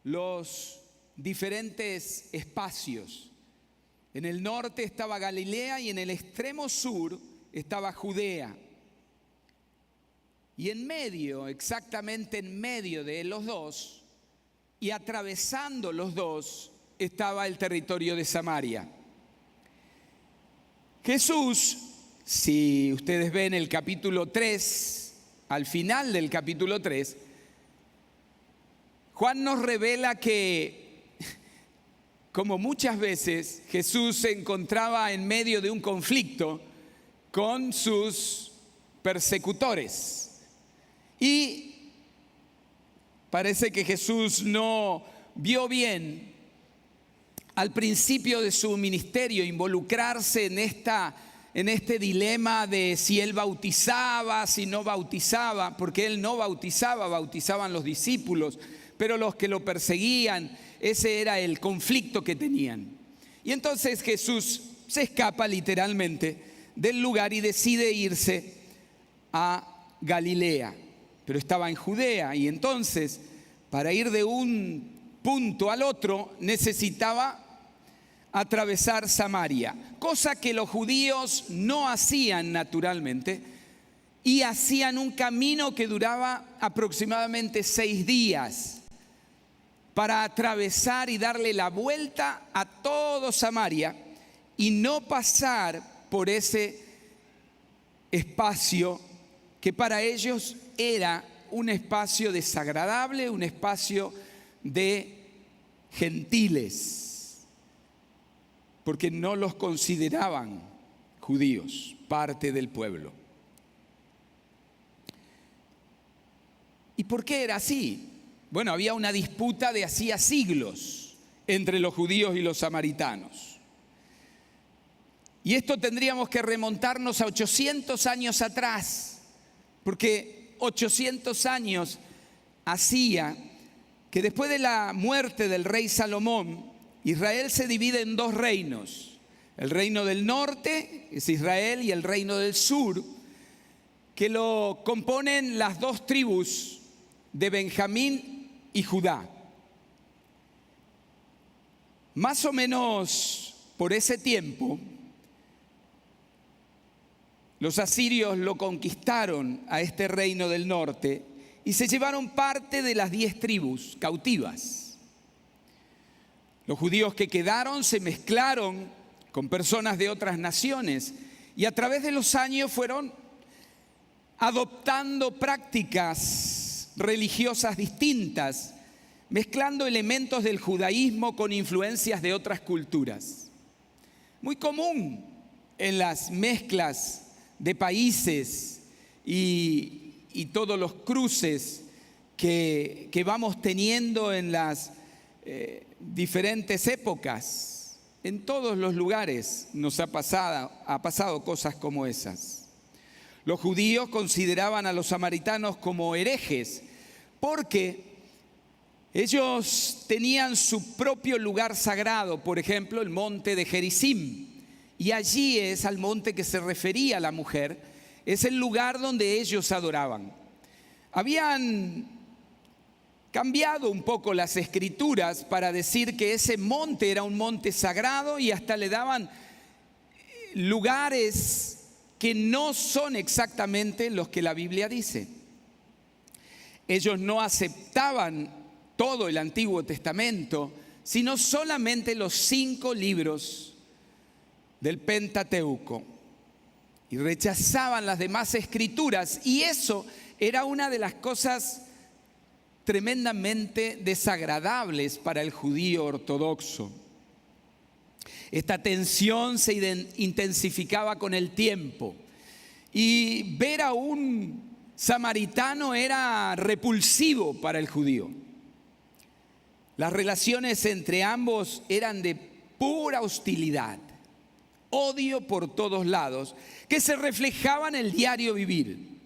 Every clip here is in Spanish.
los diferentes espacios. En el norte estaba Galilea y en el extremo sur estaba Judea. Y en medio, exactamente en medio de los dos, y atravesando los dos, estaba el territorio de Samaria. Jesús, si ustedes ven el capítulo 3, al final del capítulo 3, Juan nos revela que, como muchas veces, Jesús se encontraba en medio de un conflicto con sus persecutores. Y parece que Jesús no vio bien al principio de su ministerio involucrarse en este dilema de si él bautizaba, si no bautizaba, porque él no bautizaba, bautizaban los discípulos, pero los que lo perseguían, ese era el conflicto que tenían. Y entonces Jesús se escapa literalmente del lugar y decide irse a Galilea, pero estaba en Judea, y entonces para ir de un punto al otro necesitaba atravesar Samaria, cosa que los judíos no hacían naturalmente, y hacían un camino que duraba aproximadamente 6 días para atravesar y darle la vuelta a todo Samaria y no pasar por ese espacio que para ellos era un espacio desagradable, un espacio de gentiles, porque no los consideraban judíos, parte del pueblo. ¿Y por qué era así? Bueno, había una disputa de hacía siglos entre los judíos y los samaritanos. Y esto tendríamos que remontarnos a 800 años atrás, porque 800 años hacía que después de la muerte del rey Salomón, Israel se divide en 2 reinos. El reino del norte es Israel y el reino del sur, que lo componen las 2 tribus de Benjamín y Judá. Más o menos por ese tiempo, los asirios lo conquistaron a este reino del norte y se llevaron parte de las 10 tribus cautivas. Los judíos que quedaron se mezclaron con personas de otras naciones y a través de los años fueron adoptando prácticas religiosas distintas, mezclando elementos del judaísmo con influencias de otras culturas. Muy común en las mezclas de países y todos los cruces que vamos teniendo en las diferentes épocas. En todos los lugares nos ha pasado cosas como esas. Los judíos consideraban a los samaritanos como herejes porque ellos tenían su propio lugar sagrado, por ejemplo, el monte de Gerizim. Y allí es al monte que se refería la mujer, es el lugar donde ellos adoraban. Habían cambiado un poco las escrituras para decir que ese monte era un monte sagrado y hasta le daban lugares que no son exactamente los que la Biblia dice. Ellos no aceptaban todo el Antiguo Testamento, sino solamente los 5 libros del Pentateuco, y rechazaban las demás escrituras, y eso era una de las cosas tremendamente desagradables para el judío ortodoxo. Esta tensión se intensificaba con el tiempo y ver a un samaritano era repulsivo para el judío. Las relaciones entre ambos eran de pura hostilidad, odio por todos lados, que se reflejaba en el diario vivir.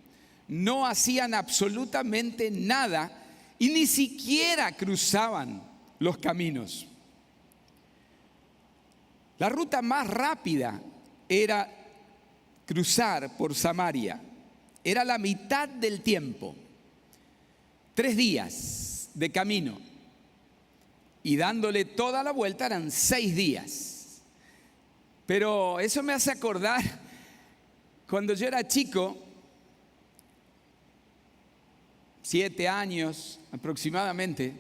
No hacían absolutamente nada y ni siquiera cruzaban los caminos. La ruta más rápida era cruzar por Samaria. Era la mitad del tiempo. 3 días de camino. Y dándole toda la vuelta eran 6 días. Pero eso me hace acordar cuando yo era chico, 7 años aproximadamente,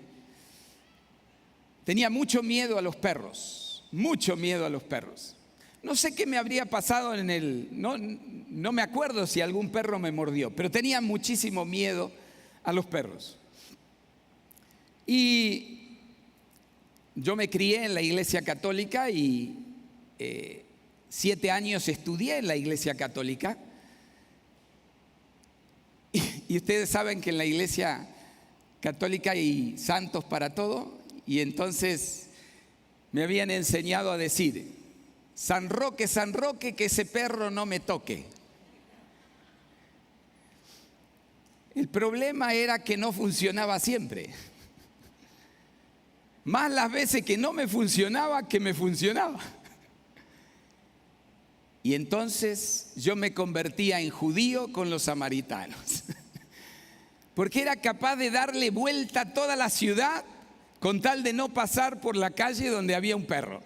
tenía mucho miedo a los perros, mucho miedo a los perros. No sé qué me habría pasado no me acuerdo si algún perro me mordió, pero tenía muchísimo miedo a los perros. Y yo me crié en la iglesia católica y 7 años estudié en la iglesia católica. Y ustedes saben que en la iglesia católica hay santos para todo. Y entonces me habían enseñado a decir: San Roque, que ese perro no me toque. El problema era que no funcionaba siempre. Más las veces que no me funcionaba que me funcionaba. Y entonces yo me convertía en judío con los samaritanos. Porque era capaz de darle vuelta a toda la ciudad con tal de no pasar por la calle donde había un perro.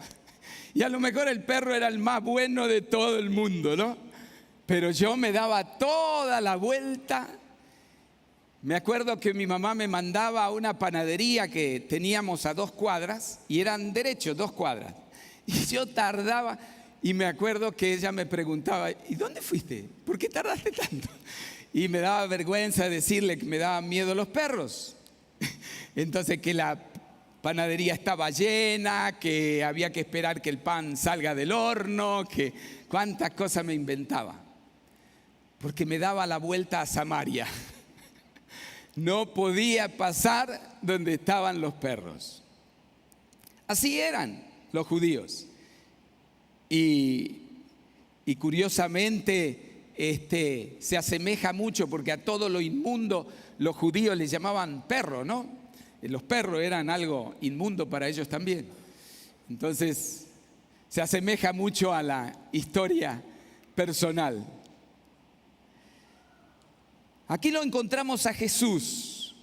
Y a lo mejor el perro era el más bueno de todo el mundo, ¿no? Pero yo me daba toda la vuelta. Me acuerdo que mi mamá me mandaba a una panadería que teníamos a 2 cuadras, y eran derechos 2 cuadras. Y yo tardaba, y me acuerdo que ella me preguntaba: ¿y dónde fuiste? ¿Por qué tardaste tanto? Y me daba vergüenza decirle que me daban miedo los perros. Entonces, que la panadería estaba llena, que había que esperar que el pan salga del horno, que cuántas cosas me inventaba. Porque me daba la vuelta a Samaria. No podía pasar donde estaban los perros. Así eran los judíos. Y curiosamente se asemeja mucho, porque a todo lo inmundo los judíos les llamaban perro, ¿no? Los perros eran algo inmundo para ellos también. Entonces se asemeja mucho a la historia personal. Aquí lo encontramos a Jesús,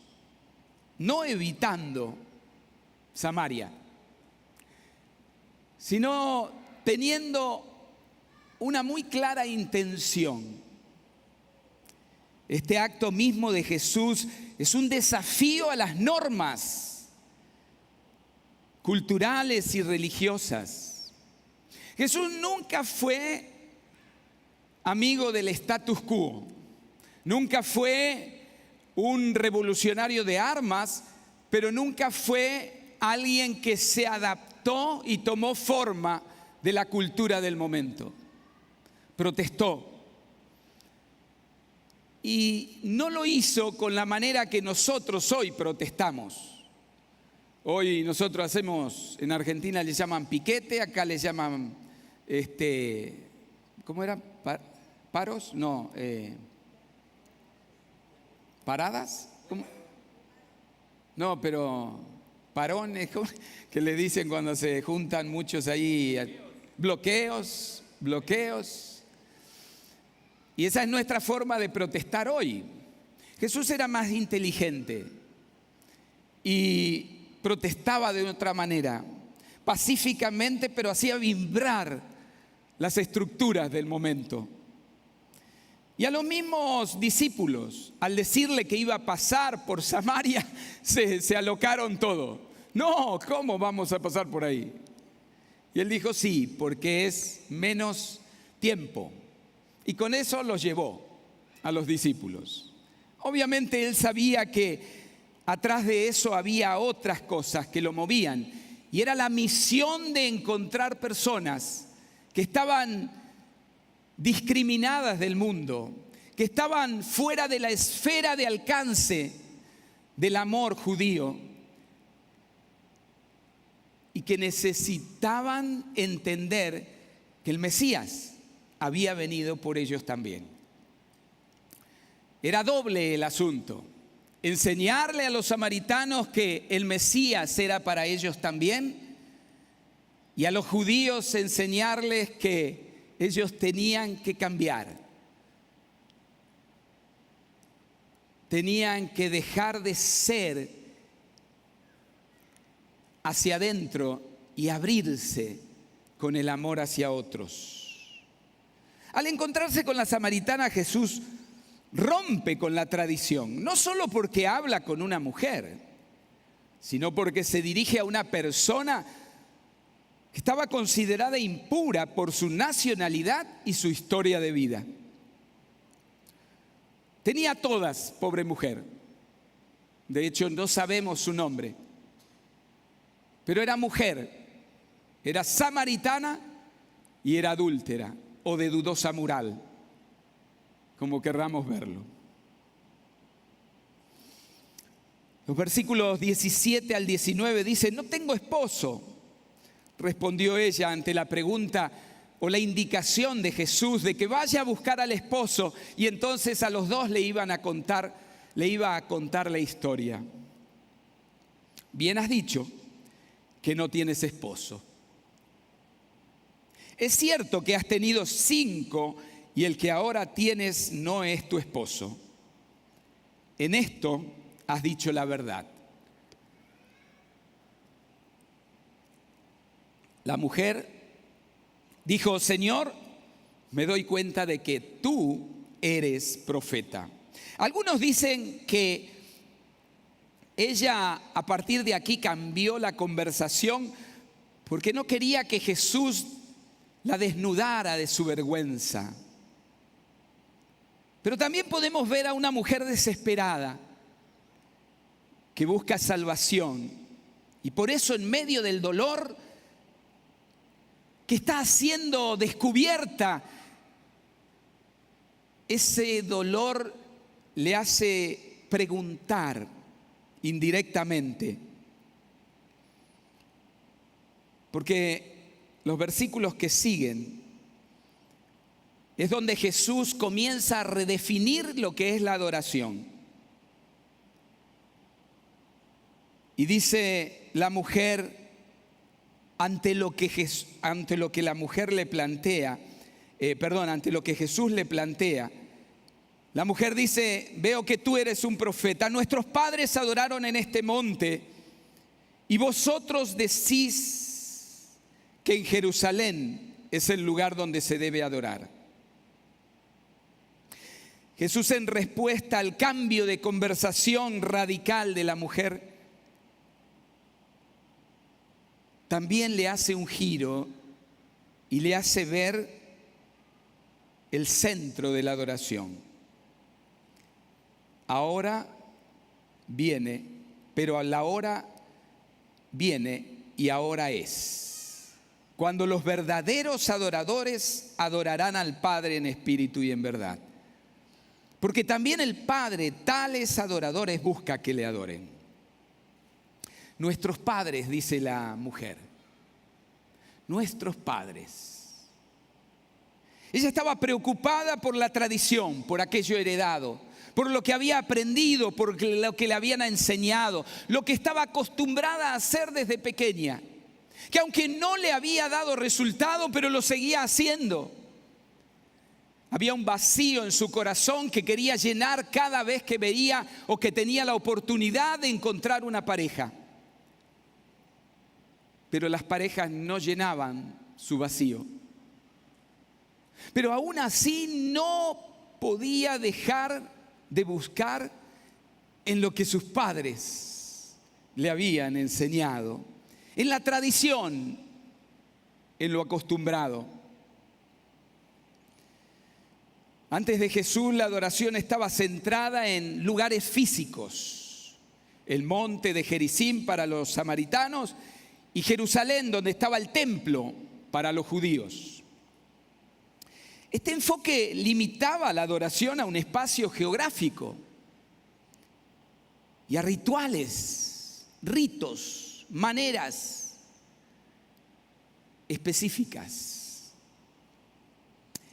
no evitando Samaria, sino teniendo una muy clara intención. Este acto mismo de Jesús es un desafío a las normas culturales y religiosas. Jesús nunca fue amigo del status quo. Nunca fue un revolucionario de armas, pero nunca fue alguien que se adaptó y tomó forma de la cultura del momento. Protestó. Y no lo hizo con la manera que nosotros hoy protestamos. Hoy nosotros hacemos, en Argentina le llaman piquete, acá le llaman, ¿cómo era? ¿Paros? No, ¿paradas? ¿Cómo? No, pero parones, ¿cómo? Que le dicen cuando se juntan muchos ahí, bloqueos. Y esa es nuestra forma de protestar hoy. Jesús era más inteligente y protestaba de otra manera, pacíficamente, pero hacía vibrar las estructuras del momento. Y a los mismos discípulos, al decirle que iba a pasar por Samaria, se alocaron todo. No, ¿cómo vamos a pasar por ahí? Y él dijo: sí, porque es menos tiempo. Y con eso los llevó a los discípulos. Obviamente él sabía que atrás de eso había otras cosas que lo movían. Y era la misión de encontrar personas que estaban discriminadas del mundo, que estaban fuera de la esfera de alcance del amor judío y que necesitaban entender que el Mesías había venido por ellos también. Era doble el asunto: enseñarle a los samaritanos que el Mesías era para ellos también, y a los judíos enseñarles que ellos tenían que cambiar. Tenían que dejar de ser hacia adentro y abrirse con el amor hacia otros. Al encontrarse con la samaritana, Jesús rompe con la tradición, no solo porque habla con una mujer, sino porque se dirige a una persona que estaba considerada impura por su nacionalidad y su historia de vida. Tenía todas, pobre mujer. De hecho, no sabemos su nombre. Pero era mujer, era samaritana y era adúltera o de dudosa moral, como querramos verlo. Los versículos 17 al 19 dicen: no tengo esposo, respondió ella ante la pregunta o la indicación de Jesús de que vaya a buscar al esposo, y entonces a los dos le iba a contar la historia. Bien has dicho que no tienes esposo. Es cierto que has tenido 5 y el que ahora tienes no es tu esposo. En esto has dicho la verdad. La mujer dijo: Señor, me doy cuenta de que tú eres profeta. Algunos dicen que ella a partir de aquí cambió la conversación porque no quería que Jesús la desnudara de su vergüenza. Pero también podemos ver a una mujer desesperada que busca salvación, y por eso en medio del dolor que está siendo descubierta, ese dolor le hace preguntar indirectamente. Porque los versículos que siguen es donde Jesús comienza a redefinir lo que es la adoración. Y dice la mujer, ante lo que la mujer le plantea, ante lo que Jesús le plantea, la mujer dice: veo que tú eres un profeta. Nuestros padres adoraron en este monte y vosotros decís que en Jerusalén es el lugar donde se debe adorar. Jesús, en respuesta al cambio de conversación radical de la mujer, también le hace un giro y le hace ver el centro de la adoración. Ahora viene, pero a la hora viene y ahora es, cuando los verdaderos adoradores adorarán al Padre en espíritu y en verdad. Porque también el Padre tales adoradores busca que le adoren. Nuestros padres, dice la mujer, nuestros padres. Ella estaba preocupada por la tradición, por aquello heredado, por lo que había aprendido, por lo que le habían enseñado, lo que estaba acostumbrada a hacer desde pequeña, que aunque no le había dado resultado, pero lo seguía haciendo. Había un vacío en su corazón que quería llenar cada vez que veía o que tenía la oportunidad de encontrar una pareja. Pero las parejas no llenaban su vacío. Pero aún así no podía dejar de buscar en lo que sus padres le habían enseñado, en la tradición, en lo acostumbrado. Antes de Jesús, la adoración estaba centrada en lugares físicos: el monte de Gerizim para los samaritanos y Jerusalén, donde estaba el templo para los judíos. Este enfoque limitaba la adoración a un espacio geográfico y a rituales, ritos, maneras específicas.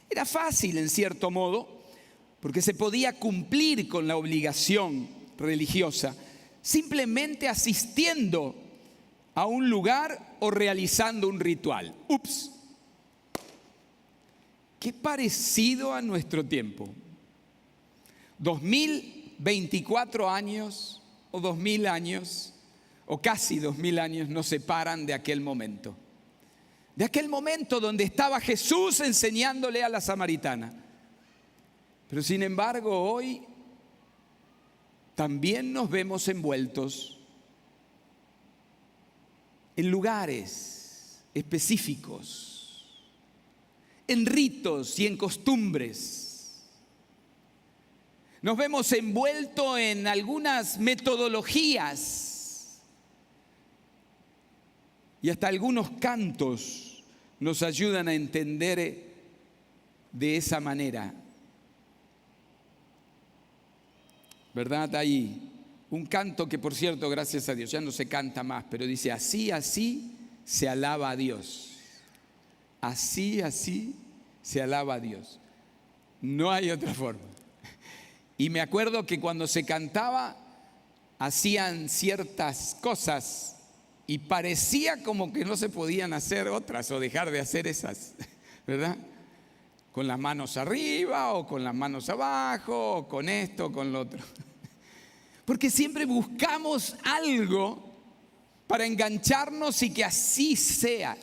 Era fácil en cierto modo, porque se podía cumplir con la obligación religiosa simplemente asistiendo a un lugar o realizando un ritual. ¡Ups! Qué parecido a nuestro tiempo. 2024 años o 2000 años o casi 2000 años nos separan de aquel momento. De aquel momento donde estaba Jesús enseñándole a la samaritana. Pero sin embargo, hoy también nos vemos envueltos en lugares específicos, en ritos y en costumbres. Nos vemos envueltos en algunas metodologías y hasta algunos cantos nos ayudan a entender de esa manera. ¿Verdad? Hay un canto que, por cierto, gracias a Dios, ya no se canta más, pero dice: así, así se alaba a Dios. Así, así se alaba a Dios. No hay otra forma. Y me acuerdo que cuando se cantaba, hacían ciertas cosas y parecía como que no se podían hacer otras o dejar de hacer esas, ¿verdad? Con las manos arriba o con las manos abajo o con esto o con lo otro. Porque siempre buscamos algo para engancharnos y que así sea.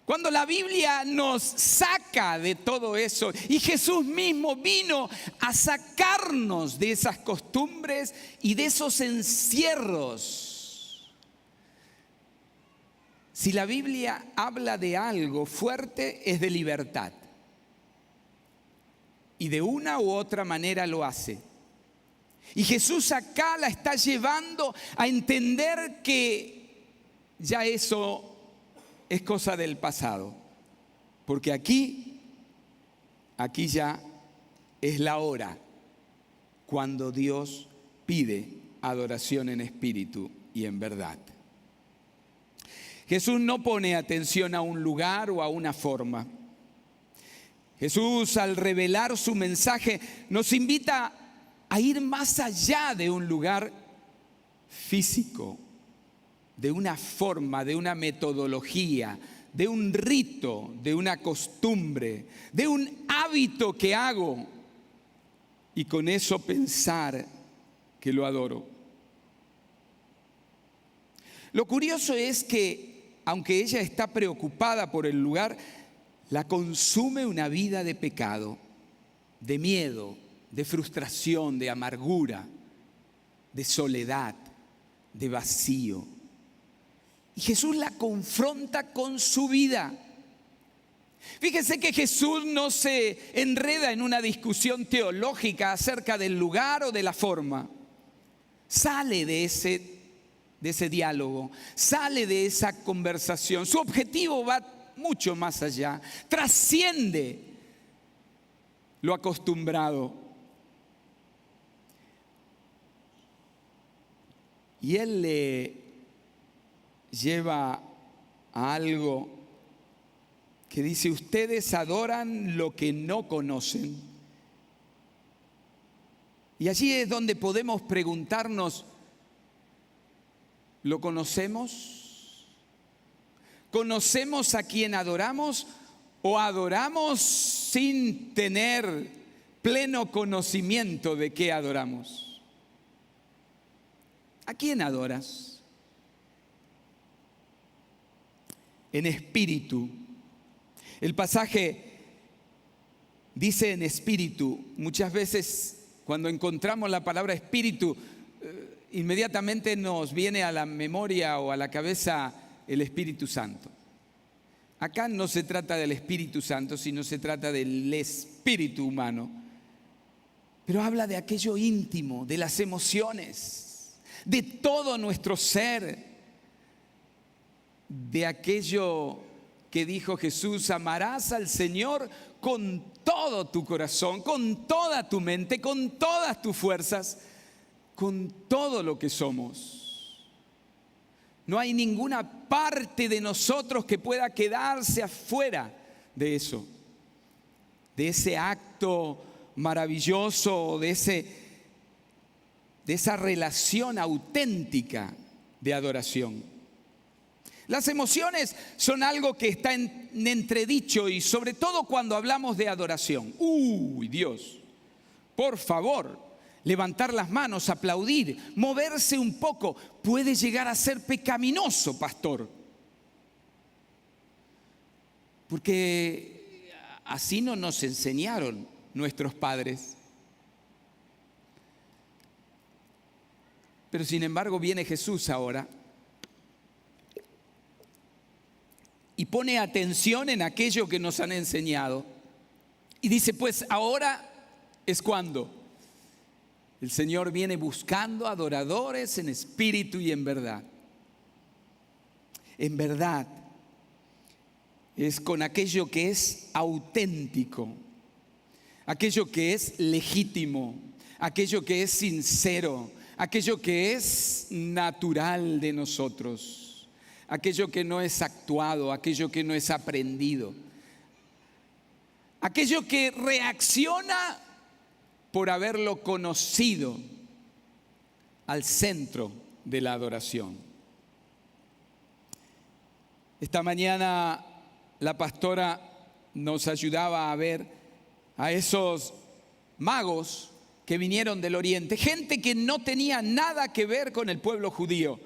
Cuando la Biblia nos saca de todo eso y Jesús mismo vino a sacarnos de esas costumbres y de esos encierros. Si la Biblia habla de algo fuerte, es de libertad. Y de una u otra manera lo hace. Y Jesús acá la está llevando a entender que ya eso es cosa del pasado. Porque aquí ya es la hora cuando Dios pide adoración en espíritu y en verdad. Jesús no pone atención a un lugar o a una forma. Jesús, al revelar su mensaje, nos invita a ir más allá de un lugar físico, de una forma, de una metodología, de un rito, de una costumbre, de un hábito que hago y con eso pensar que lo adoro. Lo curioso es que, aunque ella está preocupada por el lugar, la consume una vida de pecado, de miedo, de frustración, de amargura, de soledad, de vacío. Y Jesús la confronta con su vida. Fíjese que Jesús no se enreda en una discusión teológica acerca del lugar o de la forma. Sale de ese diálogo, sale de esa conversación. Su objetivo va mucho más allá, trasciende lo acostumbrado. Y Él le lleva a algo que dice: ustedes adoran lo que no conocen. Y allí es donde podemos preguntarnos: ¿lo conocemos? ¿Conocemos a quien adoramos o adoramos sin tener pleno conocimiento de qué adoramos? ¿A quién adoras? En espíritu. El pasaje dice en espíritu. Muchas veces cuando encontramos la palabra espíritu, inmediatamente nos viene a la memoria o a la cabeza el Espíritu Santo. Acá no se trata del Espíritu Santo, sino se trata del espíritu humano. Pero habla de aquello íntimo, de las emociones, de todo nuestro ser, de aquello que dijo Jesús: amarás al Señor con todo tu corazón, con toda tu mente, con todas tus fuerzas, con todo lo que somos. No hay ninguna parte de nosotros que pueda quedarse afuera de eso, de ese acto maravilloso, de esa relación auténtica de adoración. Las emociones son algo que está en entredicho, y sobre todo cuando hablamos de adoración. Dios, por favor, levantar las manos, aplaudir, moverse un poco, puede llegar a ser pecaminoso, pastor. Porque así no nos enseñaron nuestros padres. Pero sin embargo viene Jesús ahora y pone atención en aquello que nos han enseñado. Y dice, pues ahora es cuando el Señor viene buscando adoradores en espíritu y en verdad. En verdad es con aquello que es auténtico, aquello que es legítimo, aquello que es sincero, aquello que es natural de nosotros, aquello que no es actuado, aquello que no es aprendido, aquello que reacciona por haberlo conocido al centro de la adoración. Esta mañana la pastora nos ayudaba a ver a esos magos que vinieron del oriente, gente que no tenía nada que ver con el pueblo judío,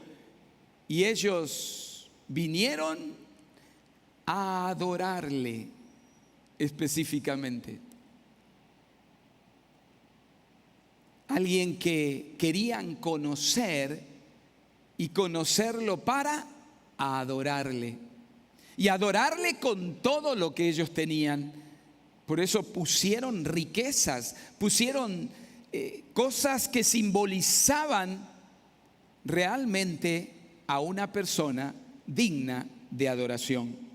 y ellos vinieron a adorarle específicamente. Alguien que querían conocer y conocerlo para adorarle. Y adorarle con todo lo que ellos tenían. Por eso pusieron riquezas, pusieron cosas que simbolizaban realmente a una persona digna de adoración.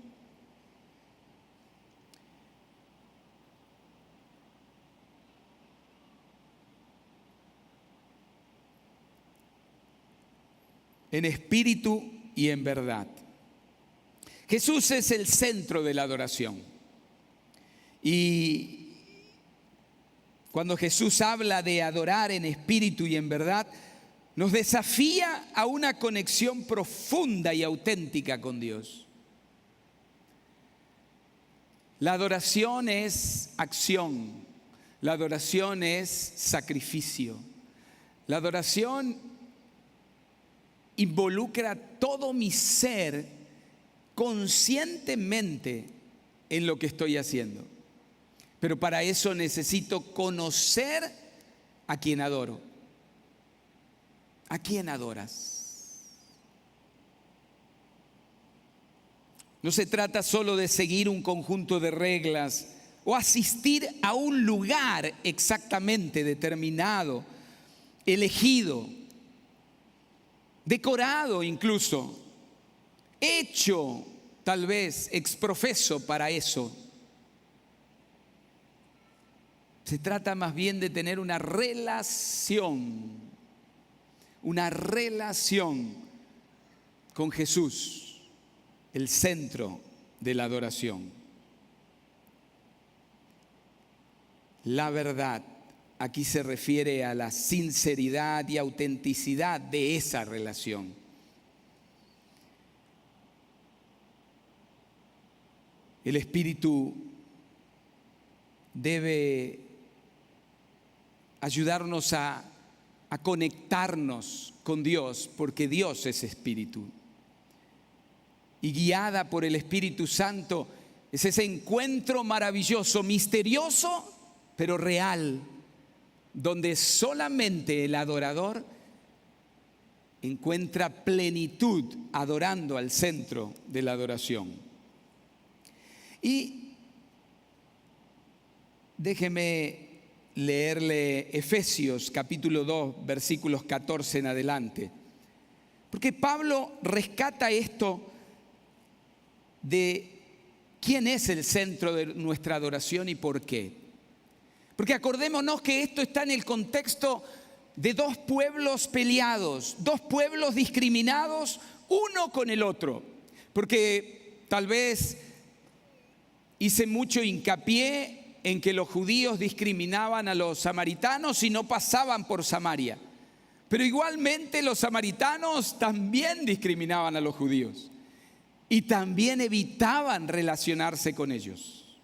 En espíritu y en verdad. Jesús es el centro de la adoración. Y cuando Jesús habla de adorar en espíritu y en verdad, nos desafía a una conexión profunda y auténtica con Dios. La adoración es acción, la adoración es sacrificio, la adoración involucra todo mi ser conscientemente en lo que estoy haciendo. Pero para eso necesito conocer a quien adoro. ¿A quién adoras? No se trata solo de seguir un conjunto de reglas o asistir a un lugar exactamente determinado, elegido, decorado incluso, hecho tal vez exprofeso para eso. Se trata más bien de tener una relación con Jesús, el centro de la adoración. La verdad aquí se refiere a la sinceridad y autenticidad de esa relación. El Espíritu debe ayudarnos a conectarnos con Dios, porque Dios es Espíritu. Y guiada por el Espíritu Santo es ese encuentro maravilloso, misterioso, pero real, donde solamente el adorador encuentra plenitud adorando al centro de la adoración. Y déjeme leerle Efesios capítulo 2, versículos 14 en adelante. Porque Pablo rescata esto de quién es el centro de nuestra adoración y por qué. Porque acordémonos que esto está en el contexto de dos pueblos peleados, dos pueblos discriminados uno con el otro. Porque tal vez hice mucho hincapié en que los judíos discriminaban a los samaritanos y no pasaban por Samaria. Pero igualmente los samaritanos también discriminaban a los judíos y también evitaban relacionarse con ellos.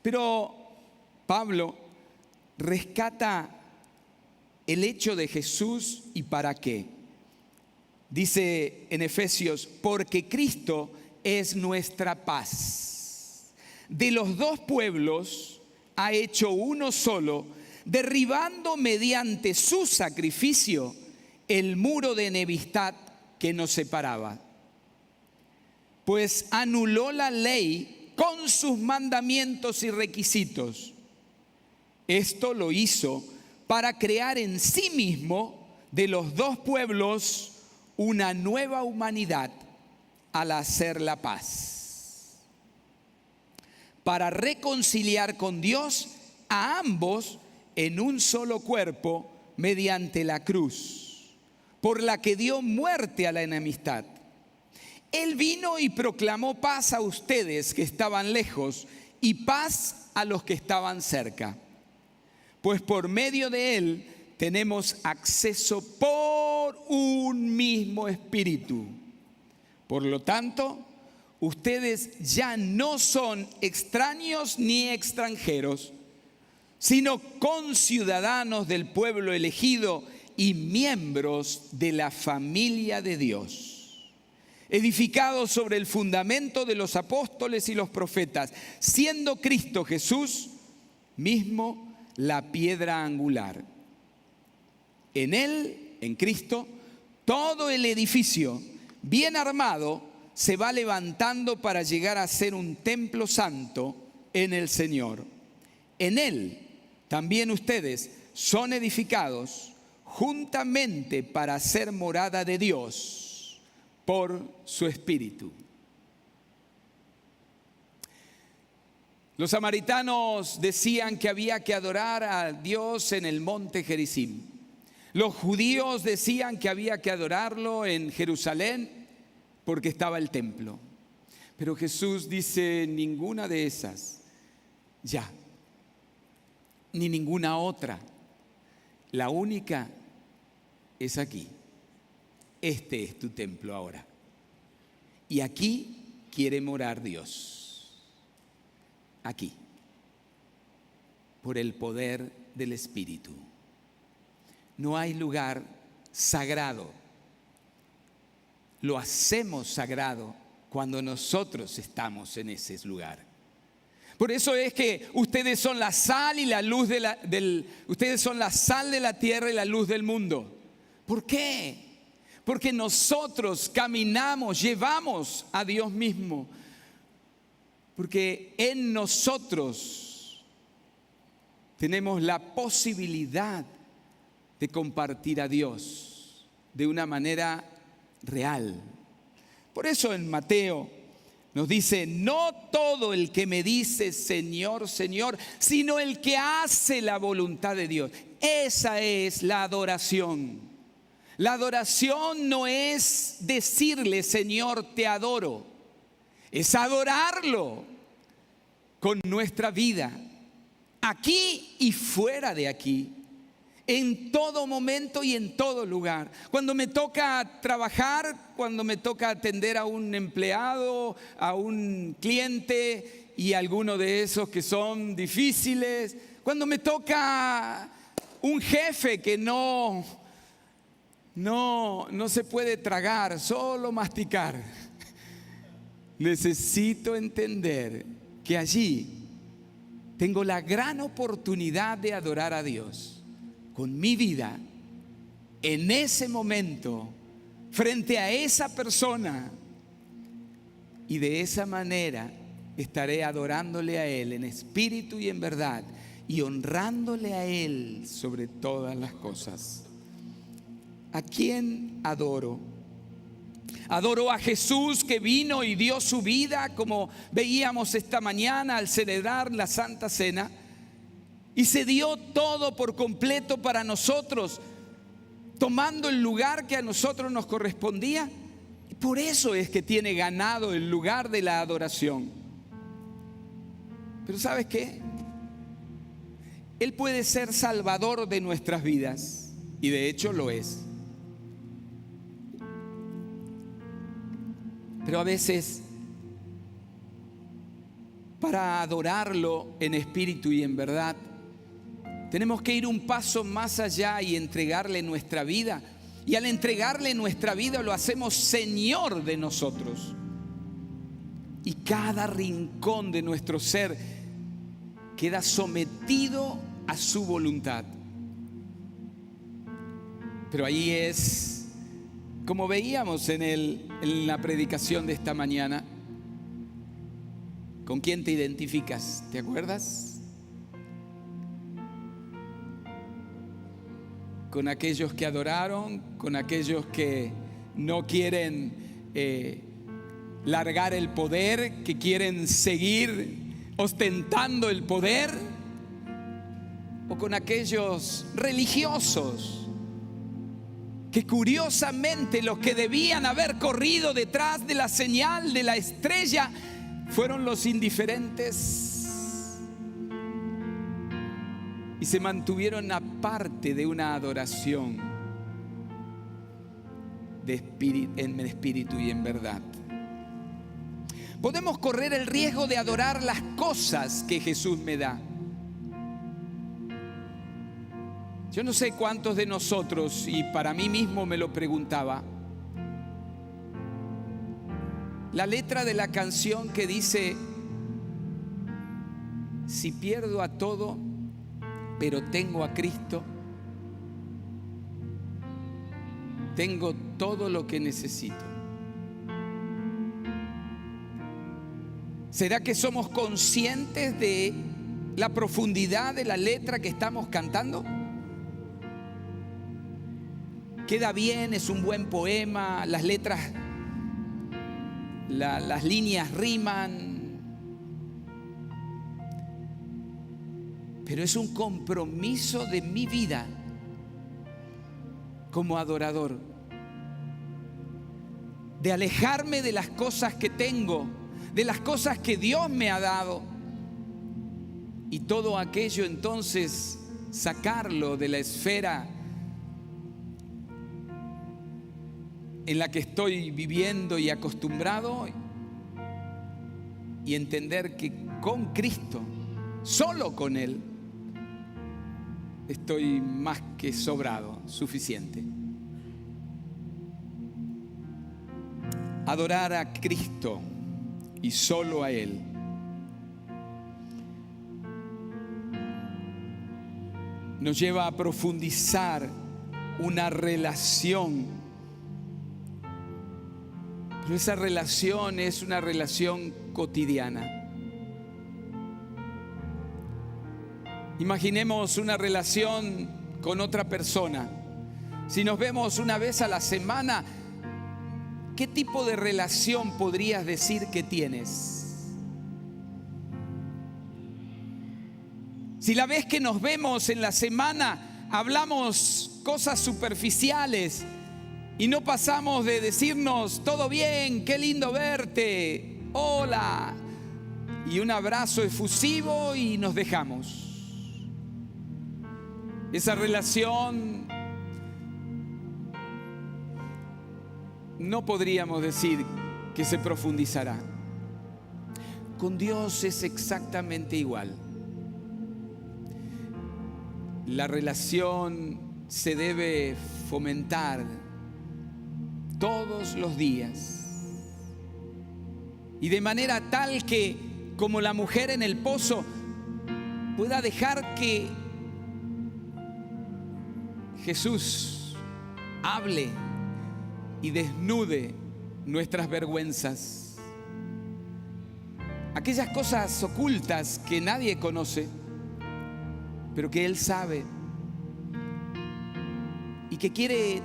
Pero Pablo rescata el hecho de Jesús y para qué. Dice en Efesios, porque Cristo es nuestra paz. De los dos pueblos ha hecho uno solo, derribando mediante su sacrificio el muro de enemistad que nos separaba. Pues anuló la ley con sus mandamientos y requisitos. Esto lo hizo para crear en sí mismo de los dos pueblos una nueva humanidad al hacer la paz, para reconciliar con Dios a ambos en un solo cuerpo mediante la cruz, por la que dio muerte a la enemistad. Él vino y proclamó paz a ustedes que estaban lejos y paz a los que estaban cerca. Pues por medio de Él tenemos acceso por un mismo espíritu. Por lo tanto, ustedes ya no son extraños ni extranjeros, sino conciudadanos del pueblo elegido y miembros de la familia de Dios, edificados sobre el fundamento de los apóstoles y los profetas, siendo Cristo Jesús mismo la piedra angular. En Él, en Cristo, todo el edificio bien armado se va levantando para llegar a ser un templo santo en el Señor. En Él también ustedes son edificados juntamente para ser morada de Dios por su Espíritu. Los samaritanos decían que había que adorar a Dios en el monte Gerizim. Los judíos decían que había que adorarlo en Jerusalén porque estaba el templo. Pero Jesús dice, ninguna de esas, ya, ni ninguna otra. La única es aquí. Este es tu templo ahora. Y aquí quiere morar Dios. Aquí. Por el poder del Espíritu. No hay lugar sagrado. Lo hacemos sagrado cuando nosotros estamos en ese lugar. Por eso es que ustedes son la sal y la luz ustedes son la sal de la tierra y la luz del mundo. ¿Por qué? Porque nosotros caminamos, llevamos a Dios mismo. Porque en nosotros tenemos la posibilidad de compartir a Dios de una manera real. Por eso en Mateo nos dice, no todo el que me dice Señor, Señor, sino el que hace la voluntad de Dios. Esa es la adoración. La adoración no es decirle, Señor, te adoro. Es adorarlo con nuestra vida, aquí y fuera de aquí. En todo momento y en todo lugar. Cuando me toca trabajar, cuando me toca atender a un empleado, a un cliente y alguno de esos que son difíciles. Cuando me toca un jefe que no se puede tragar, solo masticar. Necesito entender que allí tengo la gran oportunidad de adorar a Dios. Con mi vida, en ese momento, frente a esa persona, y de esa manera estaré adorándole a Él en espíritu y en verdad, y honrándole a Él sobre todas las cosas. ¿A quién adoro? Adoro a Jesús que vino y dio su vida, como veíamos esta mañana al celebrar la Santa Cena. Y se dio todo por completo para nosotros, tomando el lugar que a nosotros nos correspondía. Y por eso es que tiene ganado el lugar de la adoración. Pero ¿sabes qué? Él puede ser salvador de nuestras vidas. Y de hecho lo es. Pero a veces, para adorarlo en espíritu y en verdad, Tenemos que ir un paso más allá y entregarle nuestra vida. Y al entregarle nuestra vida lo hacemos Señor de nosotros. Y cada rincón de nuestro ser queda sometido a su voluntad. Pero ahí es, como veíamos en la predicación de esta mañana, ¿con quién te identificas? ¿Te acuerdas? Con aquellos que adoraron, con aquellos que no quieren largar el poder, que quieren seguir ostentando el poder, o con aquellos religiosos que curiosamente los que debían haber corrido detrás de la señal de la estrella fueron los indiferentes y se mantuvieron aparte de una adoración en espíritu y en verdad. Podemos correr el riesgo de adorar las cosas que Jesús me da. Yo no sé cuántos de nosotros, y para mí mismo me lo preguntaba, la letra de la canción que dice: si pierdo a todo, pero tengo a Cristo, tengo todo lo que necesito. ¿Será que somos conscientes de la profundidad de la letra que estamos cantando? Queda bien, es un buen poema, las letras, las líneas riman, pero es un compromiso de mi vida como adorador, de alejarme de las cosas que tengo, de las cosas que Dios me ha dado, y todo aquello entonces sacarlo de la esfera en la que estoy viviendo y acostumbrado, y entender que con Cristo, solo con Él, estoy más que sobrado, suficiente. Adorar a Cristo y solo a Él nos lleva a profundizar una relación. Pero esa relación es una relación cotidiana. Imaginemos una relación con otra persona. Si nos vemos una vez a la semana, ¿qué tipo de relación podrías decir que tienes? Si la vez que nos vemos en la semana hablamos cosas superficiales y no pasamos de decirnos todo bien, qué lindo verte, hola, y un abrazo efusivo y nos dejamos. Esa relación no podríamos decir que se profundizará. Con Dios es exactamente igual. La relación se debe fomentar todos los días, y de manera tal que, como la mujer en el pozo, pueda dejar que Jesús hable y desnude nuestras vergüenzas, aquellas cosas ocultas que nadie conoce, pero que Él sabe y que quiere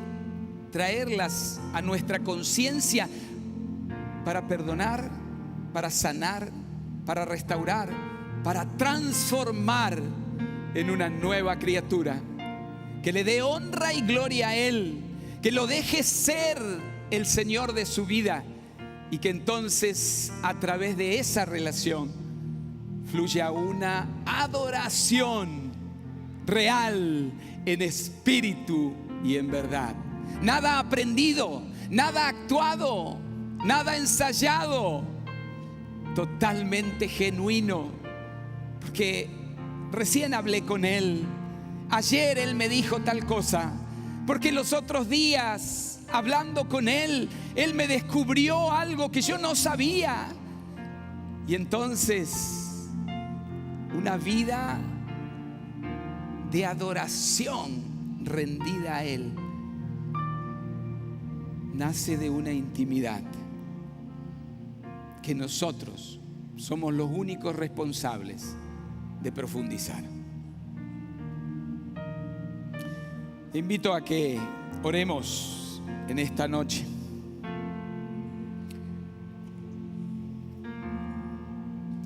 traerlas a nuestra conciencia para perdonar, para sanar, para restaurar, para transformar en una nueva criatura, que le dé honra y gloria a Él, que lo deje ser el Señor de su vida, y que entonces a través de esa relación fluya una adoración real, en espíritu y en verdad. Nada aprendido, nada actuado, nada ensayado, totalmente genuino, porque recién hablé con Él, ayer Él me dijo tal cosa, porque los otros días, hablando con Él, Él me descubrió algo que yo no sabía. Y entonces, una vida de adoración rendida a Él nace de una intimidad que nosotros somos los únicos responsables de profundizar. Te invito a que oremos en esta noche.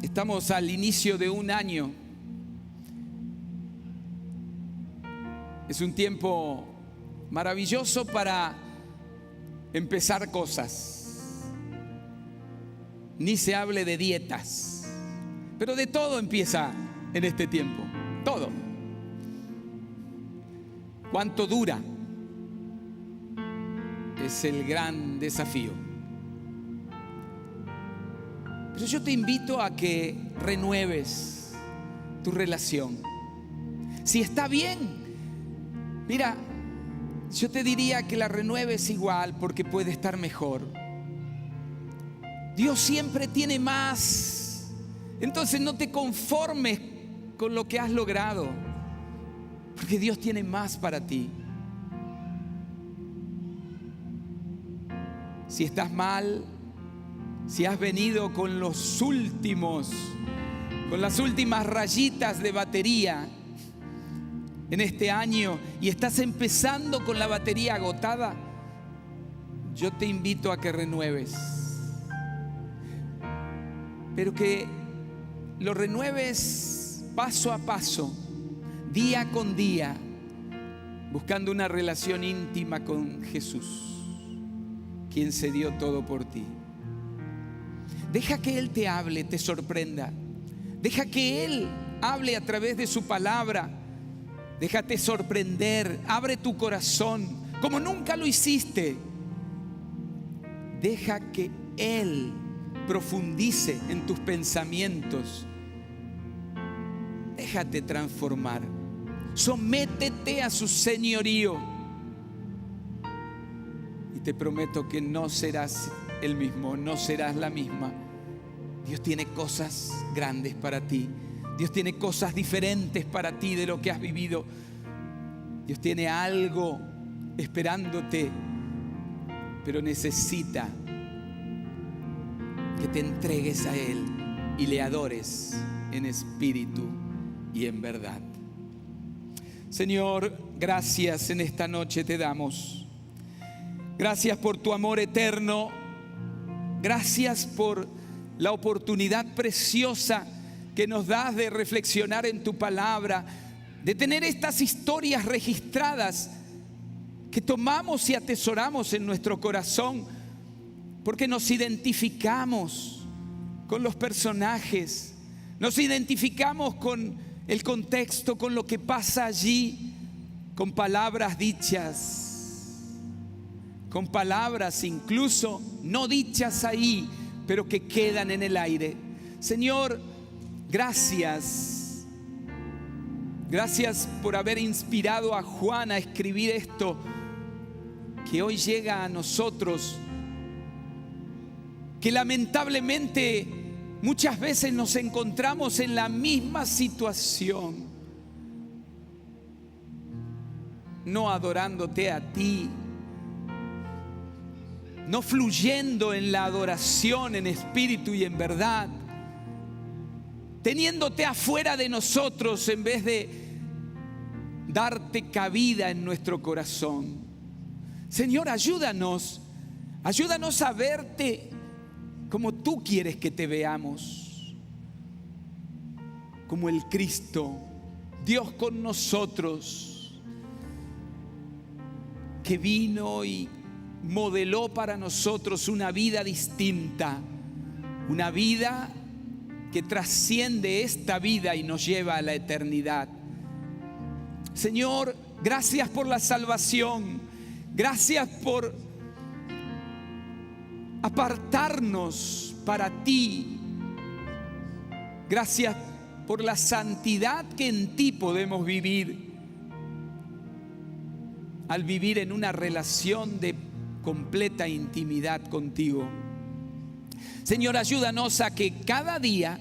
Estamos al inicio de un año. Es un tiempo maravilloso para empezar cosas. Ni se hable de dietas, pero de todo empieza en este tiempo. Todo. ¿Cuánto dura? Es el gran desafío. Pero yo te invito a que renueves tu relación. Si está bien, mira, yo te diría que la renueves igual, porque puede estar mejor. Dios siempre tiene más. Entonces no te conformes con lo que has logrado, porque Dios tiene más para ti. Si estás mal, si has venido con las últimas rayitas de batería en este año y estás empezando con la batería agotada, yo te invito a que renueves. Pero que lo renueves paso a paso, día con día, buscando una relación íntima con Jesús, quien se dio todo por ti. Deja que Él te hable, te sorprenda. Deja que Él hable a través de su palabra. Déjate sorprender, abre tu corazón como nunca lo hiciste. Deja que Él profundice en tus pensamientos. Déjate transformar. Sométete a su señorío. Y te prometo que no serás el mismo, no serás la misma. Dios tiene cosas grandes para ti. Dios tiene cosas diferentes para ti de lo que has vivido. Dios tiene algo esperándote, pero necesita que te entregues a Él y le adores en espíritu y en verdad. Señor, gracias en esta noche te damos. Gracias por tu amor eterno. Gracias por la oportunidad preciosa que nos das de reflexionar en tu palabra, de tener estas historias registradas que tomamos y atesoramos en nuestro corazón, porque nos identificamos con los personajes, nos identificamos con el contexto, con lo que pasa allí, con palabras dichas, con palabras incluso no dichas ahí, pero que quedan en el aire. Señor, gracias. Gracias por haber inspirado a Juan a escribir esto que hoy llega a nosotros, que lamentablemente muchas veces nos encontramos en la misma situación, no adorándote a ti, no fluyendo en la adoración en espíritu y en verdad, teniéndote afuera de nosotros en vez de darte cabida en nuestro corazón. Señor, ayúdanos a verte como tú quieres que te veamos, como el Cristo, Dios con nosotros, que vino y modeló para nosotros una vida distinta, una vida que trasciende esta vida y nos lleva a la eternidad. Señor, gracias por la salvación, gracias por apartarnos para ti, gracias por la santidad que en ti podemos vivir, al vivir en una relación de completa intimidad contigo. Señor, ayúdanos a que cada día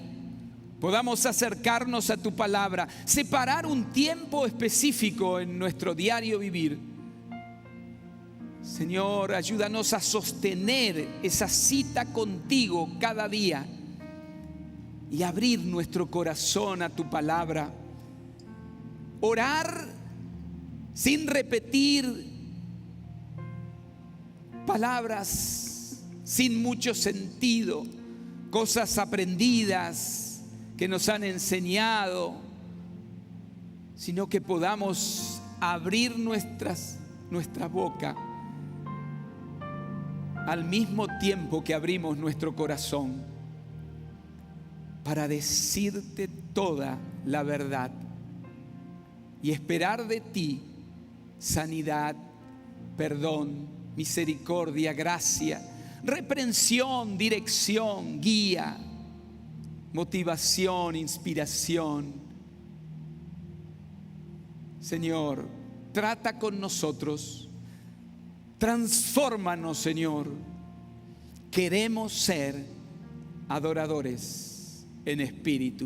podamos acercarnos a tu palabra, separar un tiempo específico en nuestro diario vivir. Señor, ayúdanos a sostener esa cita contigo cada día y abrir nuestro corazón a tu palabra. Orar sin repetir palabras sin mucho sentido, cosas aprendidas que nos han enseñado, sino que podamos abrir nuestra boca al mismo tiempo que abrimos nuestro corazón para decirte toda la verdad y esperar de ti sanidad, perdón, misericordia, gracia, reprensión, dirección, guía, motivación, inspiración. Señor, trata con nosotros, transfórmanos, Señor. Queremos ser adoradores en espíritu y